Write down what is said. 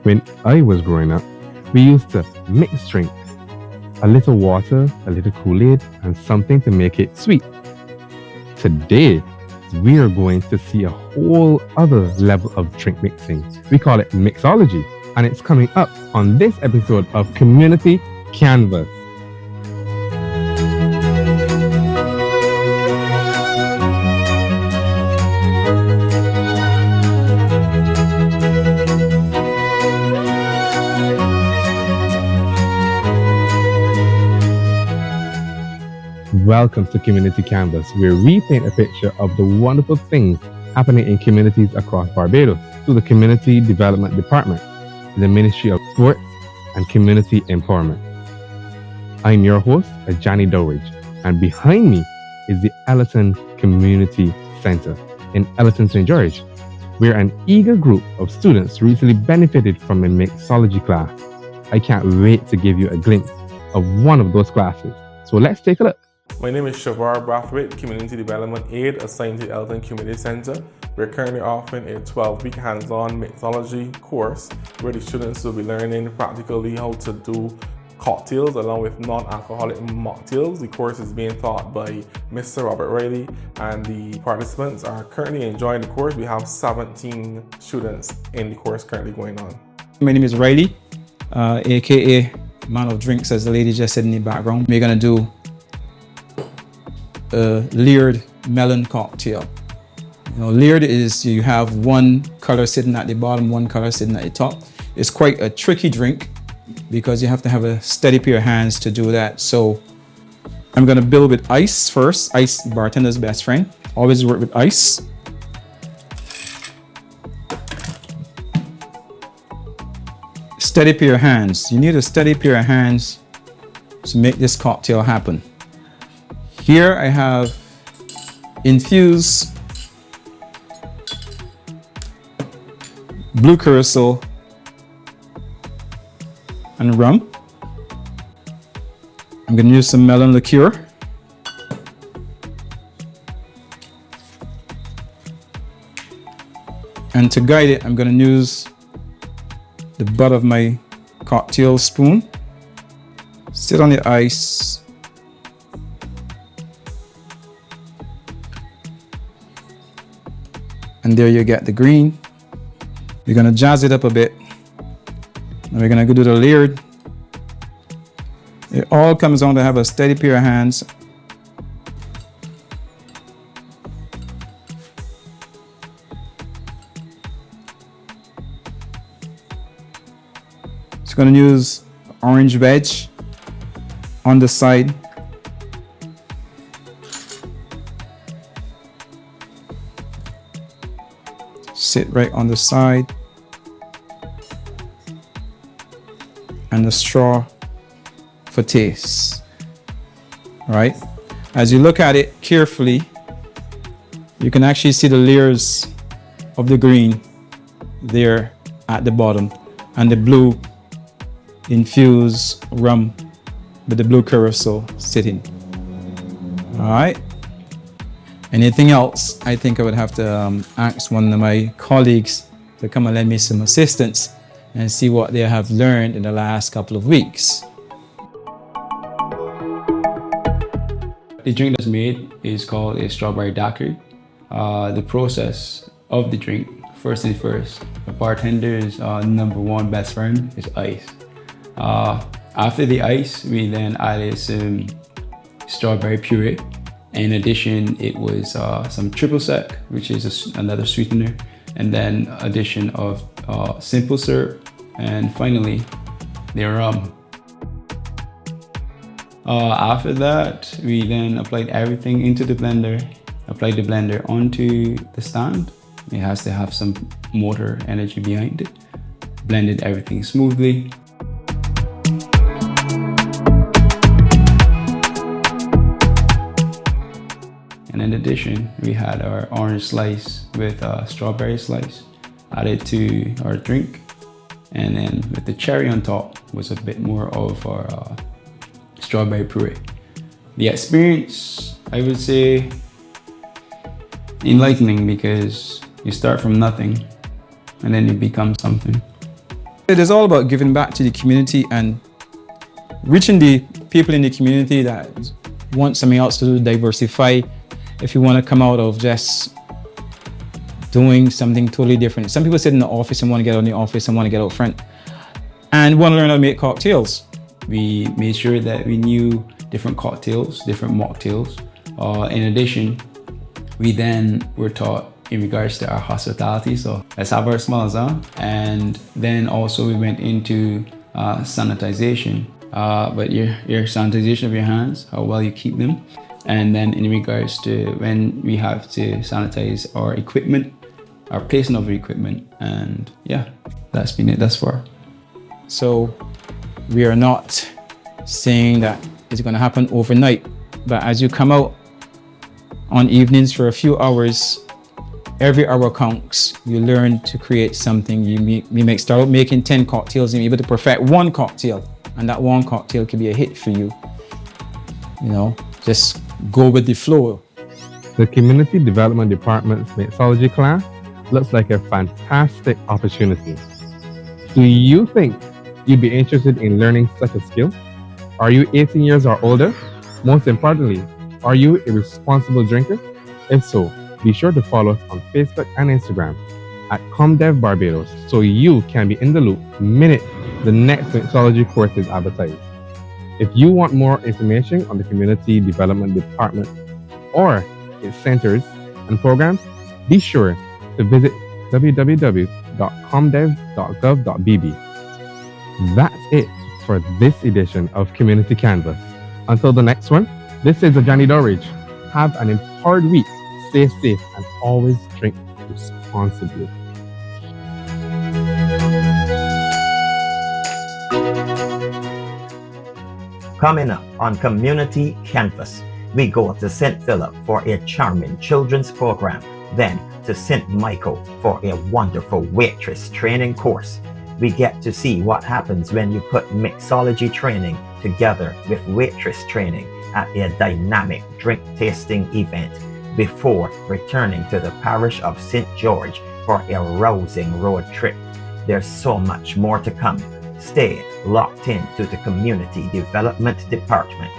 When I was growing up, we used to mix drinks. A little water, a little Kool-Aid, and something to make it sweet. Today, we are going to see a whole other level of drink mixing. We call it mixology, and it's coming up on this episode of Community Canvas. Welcome to Community Canvas, where we paint a picture of the wonderful things happening in communities across Barbados through the Community Development Department, the Ministry of Sports and Community Empowerment. I'm your host, Ajani Dowridge, and behind me is the Ellerton Community Center in Ellerton, St. George, where an eager group of students recently benefited from a mixology class. I can't wait to give you a glimpse of one of those classes. So let's take a look. My name is Shavar Brathwaite, Community Development Aide assigned to Ellerton Community Center. We're currently offering a 12-week hands-on mixology course where the students will be learning practically how to do cocktails along with non-alcoholic mocktails. The course is being taught by Mr. Robert Riley, and the participants are currently enjoying the course. We have 17 students in the course currently going on. My name is Riley, aka Man of Drinks, as the lady just said in the background. We're gonna do a layered melon cocktail. Layered is you have one color sitting at the bottom, one color sitting at the top. It's quite a tricky drink because you have to have a steady pair of hands to do that. So I'm gonna build with ice first. Ice, bartender's best friend. Always work with ice. Steady pair of hands. You need a steady pair of hands to make this cocktail happen. Here I have infused blue curacao and rum. I'm going to use some melon liqueur. And to guide it, I'm going to use the butt of my cocktail spoon. Sit on the ice. And there you get the green. We're gonna jazz it up a bit. And we're gonna go do the layered. It all comes down to have a steady pair of hands. Just gonna use orange wedge on the side. Sit right on the side, and the straw for taste. All right, as you look at it carefully, you can actually see the layers of the green there at the bottom, and the blue infused rum with the blue curacao sitting. All right. Anything else, I think I would have to ask one of my colleagues to come and lend me some assistance and see what they have learned in the last couple of weeks. The drink that's made is called a strawberry daiquiri. The process of the drink, first things first, the bartender's number one best friend is ice. After the ice, we then added some strawberry puree. In addition, it was some triple sec, which is another sweetener, and then addition of simple syrup, and finally the rum. After that, we then applied everything into the blender, applied the blender onto the stand. It has to have some motor energy behind it. Blended everything smoothly. And in addition, we had our orange slice with a strawberry slice added to our drink. And then with the cherry on top was a bit more of our strawberry puree. The experience, I would say, enlightening, because you start from nothing and then you become something. It is all about giving back to the community and reaching the people in the community that want something else to do, diversify. If you want to come out of just doing something totally different. Some people sit in the office and want to get out in the office and want to get out front and want to learn how to make cocktails. We made sure that we knew different cocktails, different mocktails. In addition, we then were taught in regards to our hospitality. So let's have our smells on. And then also we went into sanitization. But your sanitization of your hands, how well you keep them. And then in regards to when we have to sanitize our equipment, our placement of equipment. And yeah, that's been it thus far. So we are not saying that it's going to happen overnight, but as you come out on evenings for a few hours, every hour counts. You learn to create something. You start out making 10 cocktails and you're able to perfect one cocktail, and that one cocktail can be a hit for you. You know, just go with the flow. The Community Development Department's Mixology class looks like a fantastic opportunity. Do you think you'd be interested in learning such a skill? Are you 18 years or older? Most importantly, are you a responsible drinker? If so, be sure to follow us on Facebook and Instagram at ComDev Barbados so you can be in the loop the minute the next Mixology course is advertised. If you want more information on the Community Development Department or its centers and programs, be sure to visit www.comdev.gov.bb. That's it for this edition of Community Canvas. Until the next one, this is Johnny Dorridge. Have an empowered week, stay safe, and always drink responsibly. Coming up on Community Canvas, we go to St. Philip for a charming children's program, then to St. Michael for a wonderful waitress training course. We get to see what happens when you put mixology training together with waitress training at a dynamic drink tasting event before returning to the parish of St. George for a rousing road trip. There's so much more to come. Stay locked in to the Community Development Department.